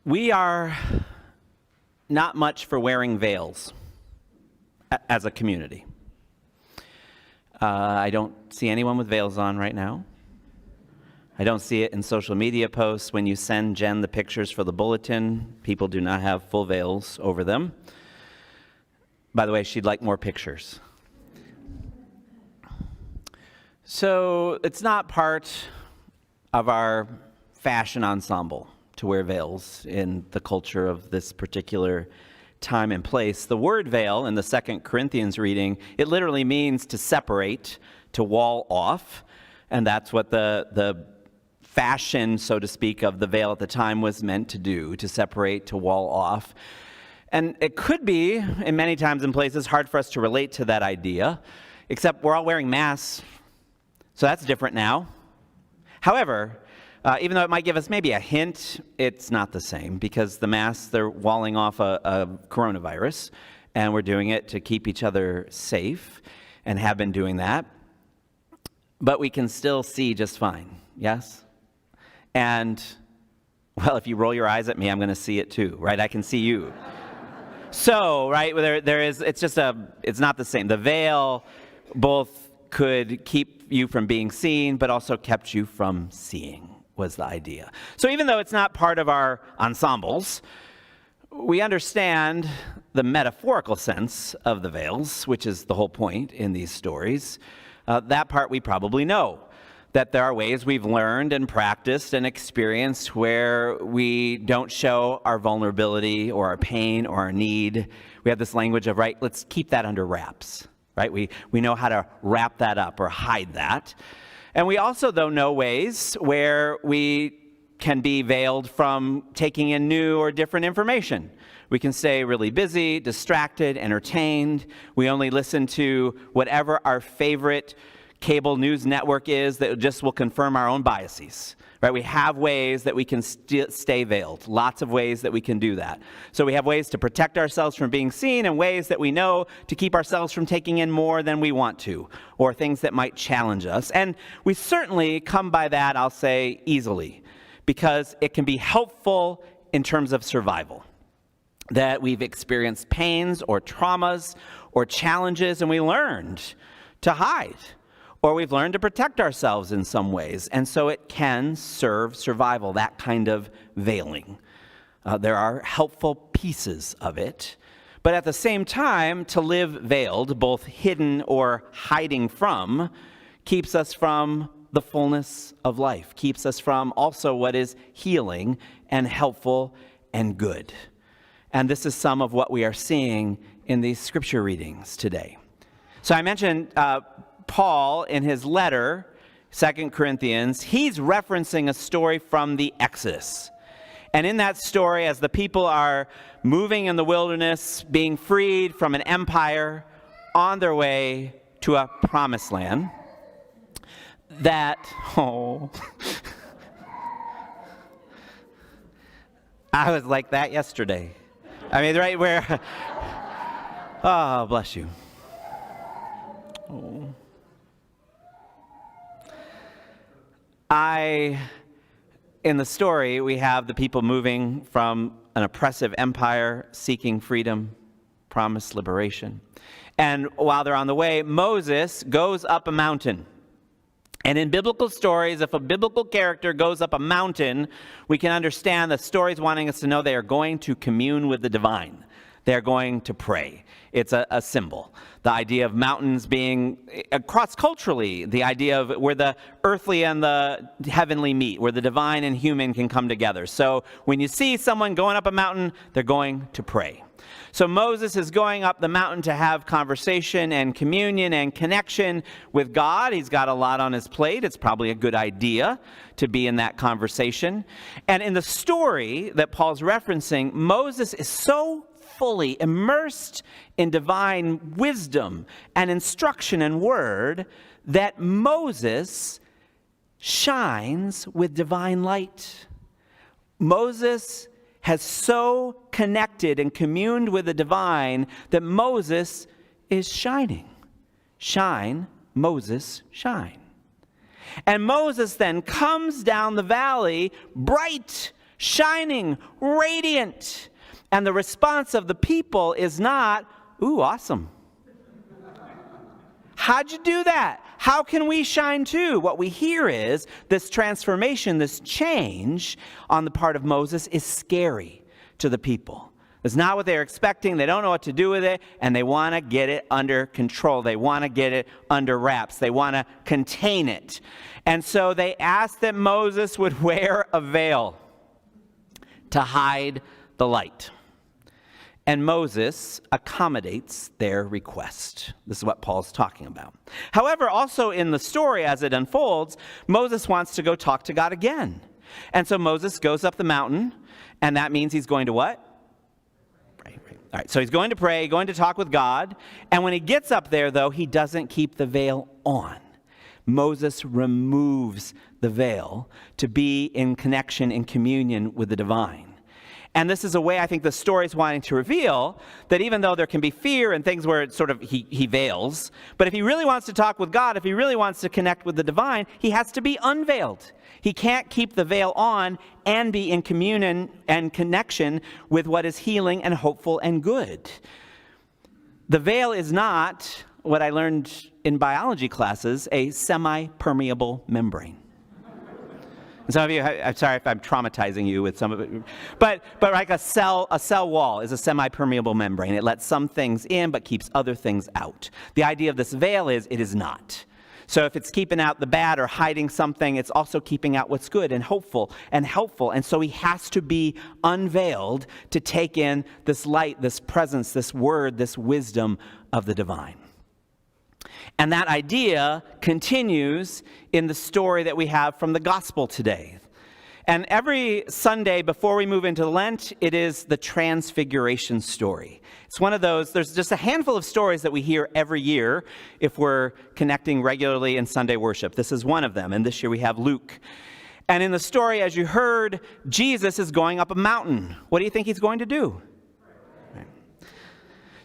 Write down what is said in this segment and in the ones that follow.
We are not much for wearing veils as a community. I don't see anyone with veils on right now. I don't see it in social media posts. When you send Jen the pictures for the bulletin, people do not have full veils over them. By the way, she'd like more pictures. So it's not part of our fashion ensemble to wear veils in the culture of this particular time and place. The word veil in the 2 Corinthians reading, it literally means to separate, to wall off, and that's what the fashion, so to speak, of the veil at the time was meant to do, to separate, to wall off. And it could be, in many times and places, hard for us to relate to that idea, except we're all wearing masks, so that's different now. However, even though it might give us maybe a hint, it's not the same, because the masks, they're walling off a coronavirus, and we're doing it to keep each other safe, and have been doing that. But we can still see just fine, yes? And, well, if you roll your eyes at me, I'm going to see it too, right? I can see you. So, right, it's not the same. The veil both could keep you from being seen, but also kept you from seeing, was the idea. So even though it's not part of our ensembles, we understand the metaphorical sense of the veils, which is the whole point in these stories. That part we probably know, that there are ways we've learned and practiced and experienced where we don't show our vulnerability or our pain or our need. We have this language of, right, let's keep that under wraps, right? We know how to wrap that up or hide that. And we also, though, know ways where we can be veiled from taking in new or different information. We can stay really busy, distracted, entertained. We only listen to whatever our favorite cable news network is that just will confirm our own biases, right? We have ways that we can stay veiled, lots of ways that we can do that. So we have ways to protect ourselves from being seen and ways that we know to keep ourselves from taking in more than we want to, or things that might challenge us. And we certainly come by that, I'll say, easily, because it can be helpful in terms of survival. That we've experienced pains or traumas or challenges and we learned to hide. Or we've learned to protect ourselves in some ways. And so it can serve survival, that kind of veiling. There are helpful pieces of it. But at the same time, to live veiled, both hidden or hiding from, keeps us from the fullness of life. Keeps us from also what is healing and helpful and good. And this is some of what we are seeing in these scripture readings today. So I mentioned Paul, in his letter, 2 Corinthians, he's referencing a story from the Exodus. And in that story, as the people are moving in the wilderness, being freed from an empire on their way to a promised land, I was like that yesterday. I mean, right where, oh, bless you. Oh. In the story, we have the people moving from an oppressive empire, seeking freedom, promised liberation. And while they're on the way, Moses goes up a mountain. And in biblical stories, if a biblical character goes up a mountain, we can understand the story's wanting us to know they are going to commune with the divine. They're going to pray. It's a symbol. The idea of mountains being, cross-culturally, the idea of where the earthly and the heavenly meet, where the divine and human can come together. So when you see someone going up a mountain, they're going to pray. So Moses is going up the mountain to have conversation and communion and connection with God. He's got a lot on his plate. It's probably a good idea to be in that conversation. And in the story that Paul's referencing, Moses is so fully immersed in divine wisdom and instruction and word that Moses shines with divine light. Moses has so connected and communed with the divine that Moses is shining. Shine, Moses, shine. And Moses then comes down the valley bright, shining, radiant. And the response of the people is not, ooh, awesome. How'd you do that? How can we shine too? What we hear is this transformation, this change on the part of Moses is scary to the people. It's not what they're expecting. They don't know what to do with it, and they want to get it under control. They want to get it under wraps. They want to contain it. And so they asked that Moses would wear a veil to hide the light. And Moses accommodates their request. This is what Paul's talking about. However, also in the story as it unfolds, Moses wants to go talk to God again. And so Moses goes up the mountain, and that means he's going to what? All right, so he's going to pray, going to talk with God. And when he gets up there, though, he doesn't keep the veil on. Moses removes the veil to be in connection, in communion with the divine. And this is a way I think the story is wanting to reveal that even though there can be fear and things where it's sort of he veils, but if he really wants to talk with God, if he really wants to connect with the divine, he has to be unveiled. He can't keep the veil on and be in communion and connection with what is healing and hopeful and good. The veil is not, what I learned in biology classes, a semi-permeable membrane. And some of you, I'm sorry if I'm traumatizing you with some of it, but like a cell wall is a semi-permeable membrane. It lets some things in but keeps other things out. The idea of this veil is it is not. So if it's keeping out the bad or hiding something, it's also keeping out what's good and hopeful and helpful. And so he has to be unveiled to take in this light, this presence, this word, this wisdom of the divine. And that idea continues in the story that we have from the gospel today. And every Sunday before we move into Lent, it is the Transfiguration story. It's one of those, there's just a handful of stories that we hear every year if we're connecting regularly in Sunday worship. This is one of them, and this year we have Luke. And in the story, as you heard, Jesus is going up a mountain. What do you think he's going to do? Right.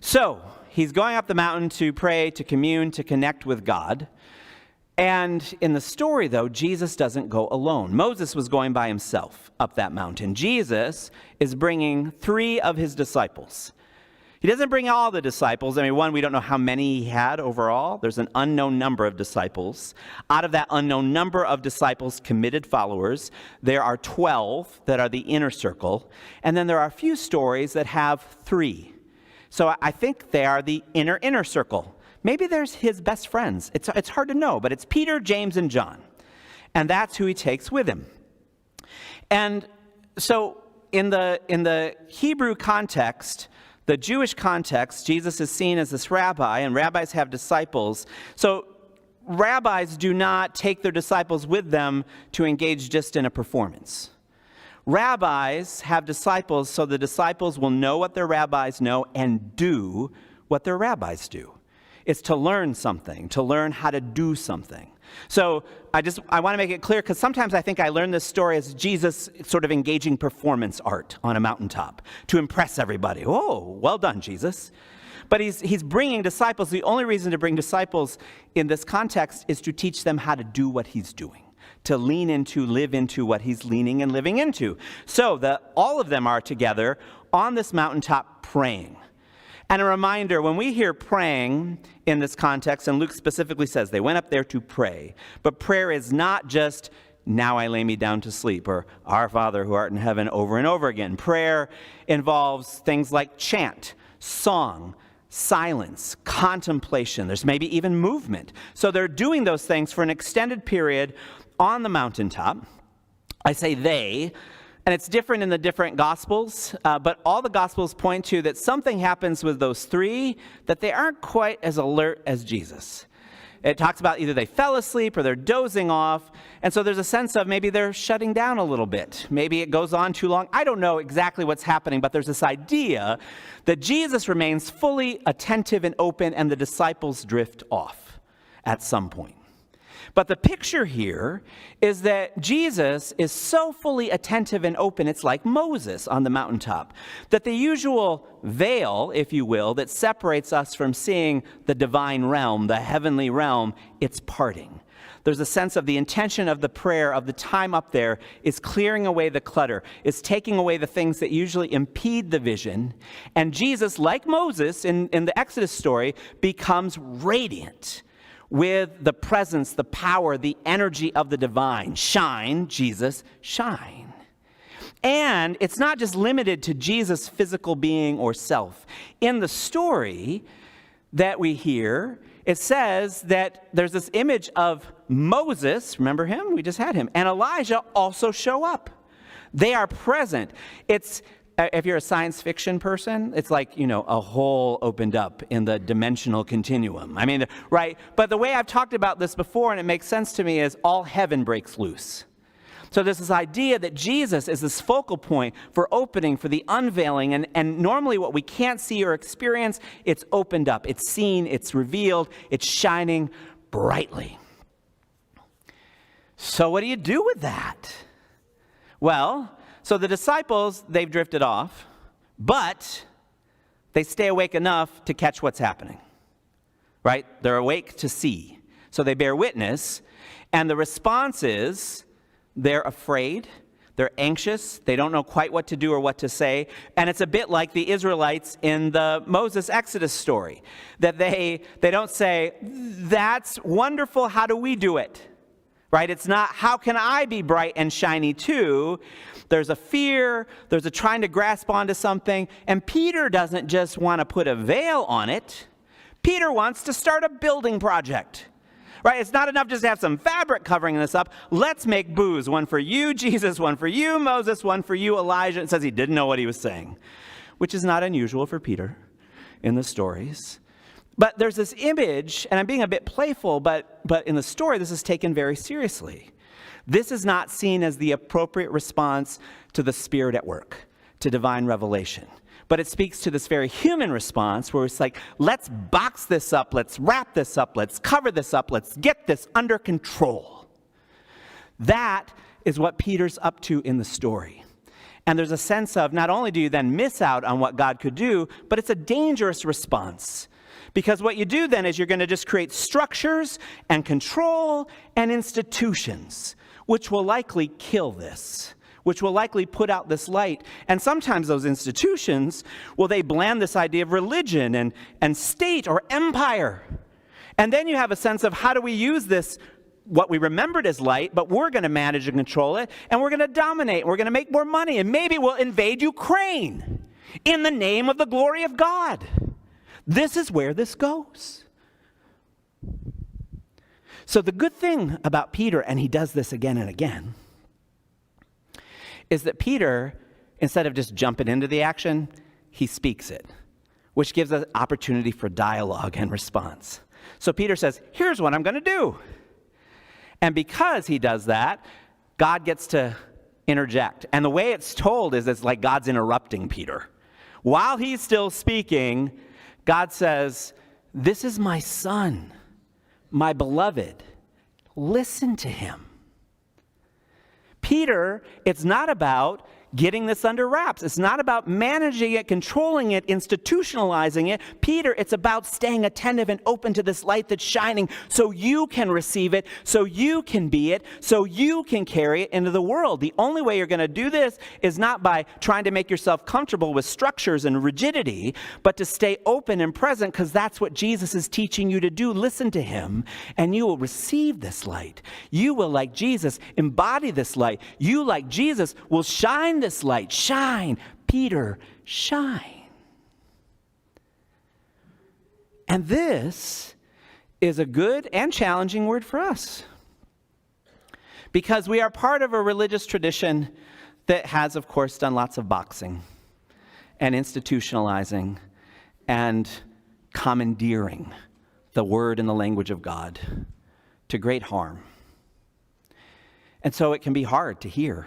So, he's going up the mountain to pray, to commune, to connect with God. And in the story, though, Jesus doesn't go alone. Moses was going by himself up that mountain. Jesus is bringing 3 of his disciples. He doesn't bring all the disciples. I mean, one, we don't know how many he had overall. There's an unknown number of disciples. Out of that unknown number of disciples, committed followers, there are 12 that are the inner circle. And then there are a few stories that have 3. So I think they are the inner circle. Maybe there's his best friends. It's hard to know, but it's Peter, James, and John. And that's who he takes with him. And so in the Hebrew context, the Jewish context, Jesus is seen as this rabbi, and rabbis have disciples. So rabbis do not take their disciples with them to engage just in a performance. Rabbis have disciples so the disciples will know what their rabbis know and do what their rabbis do. It's to learn something, to learn how to do something. So I want to make it clear because sometimes I think I learn this story as Jesus sort of engaging performance art on a mountaintop to impress everybody. Oh, well done, Jesus. But he's bringing disciples. The only reason to bring disciples in this context is to teach them how to do what he's doing, to lean into, live into what he's leaning and living into. So all of them are together on this mountaintop praying. And a reminder, when we hear praying in this context, and Luke specifically says they went up there to pray, but prayer is not just, now I lay me down to sleep, or Our Father who art in heaven over and over again. Prayer involves things like chant, song, silence, contemplation. There's maybe even movement. So they're doing those things for an extended period on the mountaintop. I say they, and it's different in the different Gospels, but all the Gospels point to that something happens with those 3, that they aren't quite as alert as Jesus. It talks about either they fell asleep or they're dozing off, and so there's a sense of maybe they're shutting down a little bit. Maybe it goes on too long. I don't know exactly what's happening, but there's this idea that Jesus remains fully attentive and open, and the disciples drift off at some point. But the picture here is that Jesus is so fully attentive and open, it's like Moses on the mountaintop, that the usual veil, if you will, that separates us from seeing the divine realm, the heavenly realm, it's parting. there's a sense of the intention of the prayer, of the time up there, is clearing away the clutter, is taking away the things that usually impede the vision. And Jesus, like Moses in the Exodus story, becomes radiant with the presence, the power, the energy of the divine. Shine, Jesus, shine. And it's not just limited to Jesus' physical being or self. In the story that we hear, it says that there's this image of Moses, remember him? We just had him. And Elijah also show up. They are present. It's, if you're a science fiction person, it's like, a hole opened up in the dimensional continuum. I mean, right? But the way I've talked about this before, and it makes sense to me, is all heaven breaks loose. So there's this idea that Jesus is this focal point for opening, for the unveiling, and normally what we can't see or experience, it's opened up, it's seen, it's revealed, it's shining brightly. So what do you do with that? Well, so the disciples, they've drifted off, but they stay awake enough to catch what's happening, right? They're awake to see. So they bear witness, and the response is, they're afraid, they're anxious, they don't know quite what to do or what to say, and it's a bit like the Israelites in the Moses Exodus story, that they don't say, that's wonderful, how do we do it? Right? It's not, how can I be bright and shiny too? There's a fear, there's a trying to grasp onto something, and Peter doesn't just want to put a veil on it, Peter wants to start a building project. Right? It's not enough just to have some fabric covering this up. Let's make booths. One for you, Jesus, one for you, Moses, one for you, Elijah. It says he didn't know what he was saying, which is not unusual for Peter in the stories. But there's this image, and I'm being a bit playful, but in the story, this is taken very seriously. This is not seen as the appropriate response to the Spirit at work, to divine revelation. But it speaks to this very human response where it's like, let's box this up, let's wrap this up, let's cover this up, let's get this under control. That is what Peter's up to in the story. And there's a sense of not only do you then miss out on what God could do, but it's a dangerous response. Because what you do then is you're going to just create structures and control and institutions, which will likely kill this, which will likely put out this light. And sometimes those institutions, well, they blend this idea of religion and state or empire. And then you have a sense of how do we use this, what we remembered as light, but we're going to manage and control it, and we're going to dominate, we're going to make more money, and maybe we'll invade Ukraine in the name of the glory of God. This is where this goes. So the good thing about Peter, and he does this again and again, is that Peter, instead of just jumping into the action, he speaks it, which gives us opportunity for dialogue and response. So Peter says, here's what I'm going to do. And because he does that, God gets to interject. And the way it's told is it's like God's interrupting Peter. While he's still speaking, God says, this is my son, my beloved. Listen to him. Peter, it's not about getting this under wraps. It's not about managing it, controlling it, institutionalizing it. Peter, it's about staying attentive and open to this light that's shining so you can receive it, so you can be it, so you can carry it into the world. The only way you're going to do this is not by trying to make yourself comfortable with structures and rigidity, but to stay open and present, because that's what Jesus is teaching you to do. Listen to him, and you will receive this light. You will, like Jesus, embody this light. You, like Jesus, will shine this light. Shine, Peter, shine. And this is a good and challenging word for us, because we are part of a religious tradition that has, of course, done lots of boxing and institutionalizing and commandeering the word and the language of God to great harm. And so it can be hard to hear.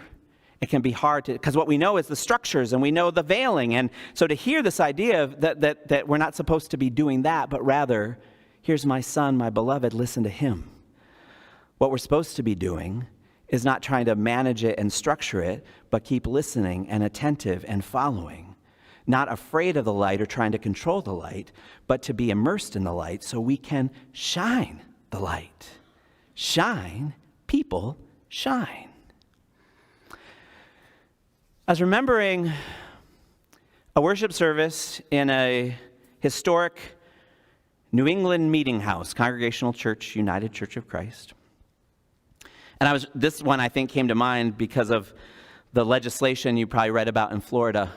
It can be hard to, because what we know is the structures and we know the veiling. And so to hear this idea of that we're not supposed to be doing that, but rather, here's my son, my beloved, listen to him. What we're supposed to be doing is not trying to manage it and structure it, but keep listening and attentive and following. Not afraid of the light or trying to control the light, but to be immersed in the light so we can shine the light. shine, people, shine. I was remembering a worship service in a historic New England meeting house, Congregational Church, United Church of Christ. And this one I think came to mind because of the legislation you probably read about in Florida,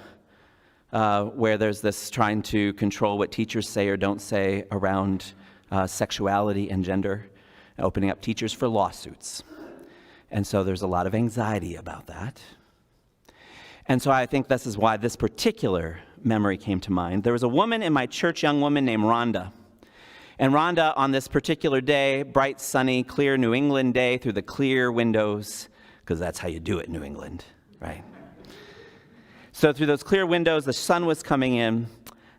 where there's this trying to control what teachers say or don't say around sexuality and gender, opening up teachers for lawsuits. And so there's a lot of anxiety about that. And so I think this is why this particular memory came to mind. There was a woman in my church, young woman named Rhonda. And Rhonda, on this particular day, bright, sunny, clear New England day, through the clear windows, because that's how you do it in New England, right? So through those clear windows, the sun was coming in,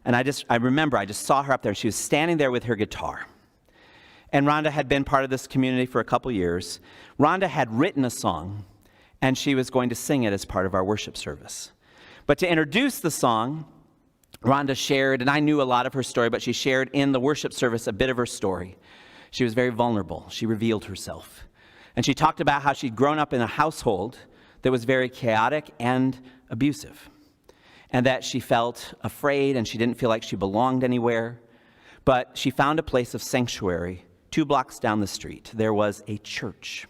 and I remember I just saw her up there. She was standing there with her guitar. And Rhonda had been part of this community for a couple years. Rhonda had written a song, and she was going to sing it as part of our worship service. But to introduce the song, Rhonda shared, and I knew a lot of her story, but she shared in the worship service a bit of her story. She was very vulnerable. She revealed herself. And she talked about how she'd grown up in a household that was very chaotic and abusive, and that she felt afraid and she didn't feel like she belonged anywhere. But she found a place of sanctuary 2 blocks down the street. There was a church.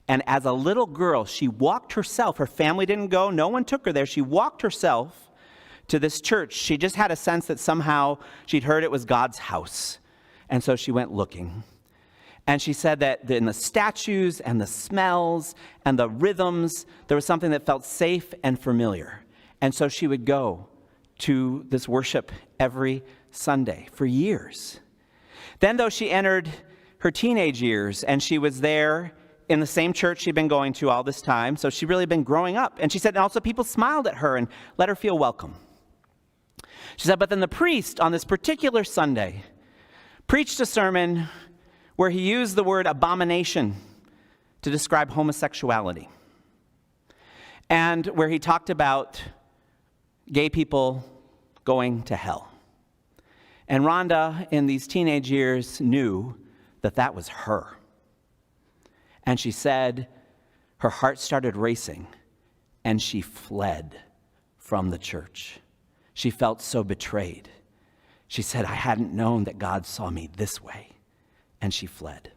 And as a little girl, she walked herself. Her family didn't go. No one took her there. She walked herself to this church. She just had a sense that somehow she'd heard it was God's house. And so she went looking. And she said that in the statues and the smells and the rhythms, there was something that felt safe and familiar. And so she would go to this worship every Sunday for years. Then, though, she entered her teenage years, and she was there in the same church she'd been going to all this time. So she'd really been growing up. And she said, and also people smiled at her and let her feel welcome. She said, but then the priest on this particular Sunday preached a sermon where he used the word abomination to describe homosexuality, and where he talked about gay people going to hell. And Rhonda, in these teenage years, knew that that was her. And she said her heart started racing, and she fled from the church. She felt so betrayed. She said, I hadn't known that God saw me this way. And she fled.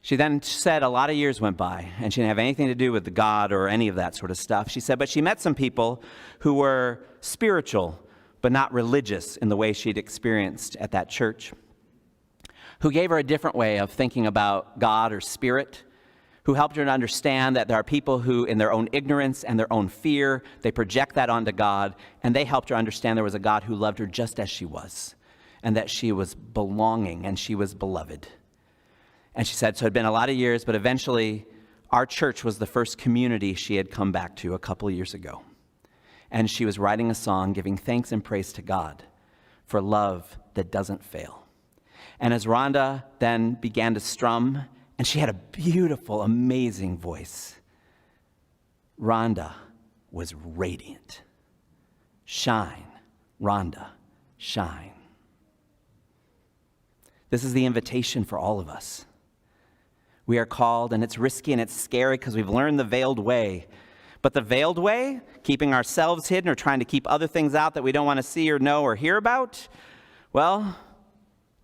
She then said a lot of years went by, and she didn't have anything to do with God or any of that sort of stuff. She said, but she met some people who were spiritual, but not religious in the way she'd experienced at that church, who gave her a different way of thinking about God or spirit, who helped her to understand that there are people who, in their own ignorance and their own fear, they project that onto God, and they helped her understand there was a God who loved her just as she was, and that she was belonging and she was beloved. And she said, so it had been a lot of years, but eventually our church was the first community she had come back to a couple of years ago. And she was writing a song giving thanks and praise to God for love that doesn't fail. And as Rhonda then began to strum, and she had a beautiful, amazing voice, Rhonda was radiant. Shine, Rhonda, shine. This is the invitation for all of us. We are called, and it's risky and it's scary because we've learned the veiled way. But the veiled way, keeping ourselves hidden or trying to keep other things out that we don't want to see or know or hear about, well,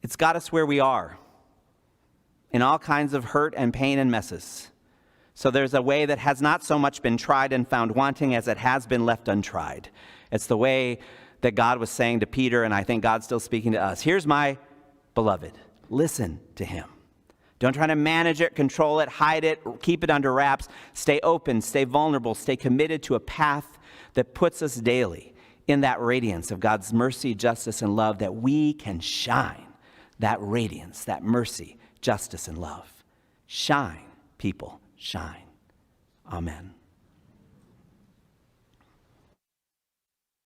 it's got us where we are, in all kinds of hurt and pain and messes. So there's a way that has not so much been tried and found wanting as it has been left untried. It's the way that God was saying to Peter, and I think God's still speaking to us. Here's my beloved. Listen to him. Don't try to manage it, control it, hide it, keep it under wraps. Stay open, stay vulnerable, stay committed to a path that puts us daily in that radiance of God's mercy, justice, and love, that we can shine that radiance, that mercy, justice, and love. Shine, people, shine. Amen.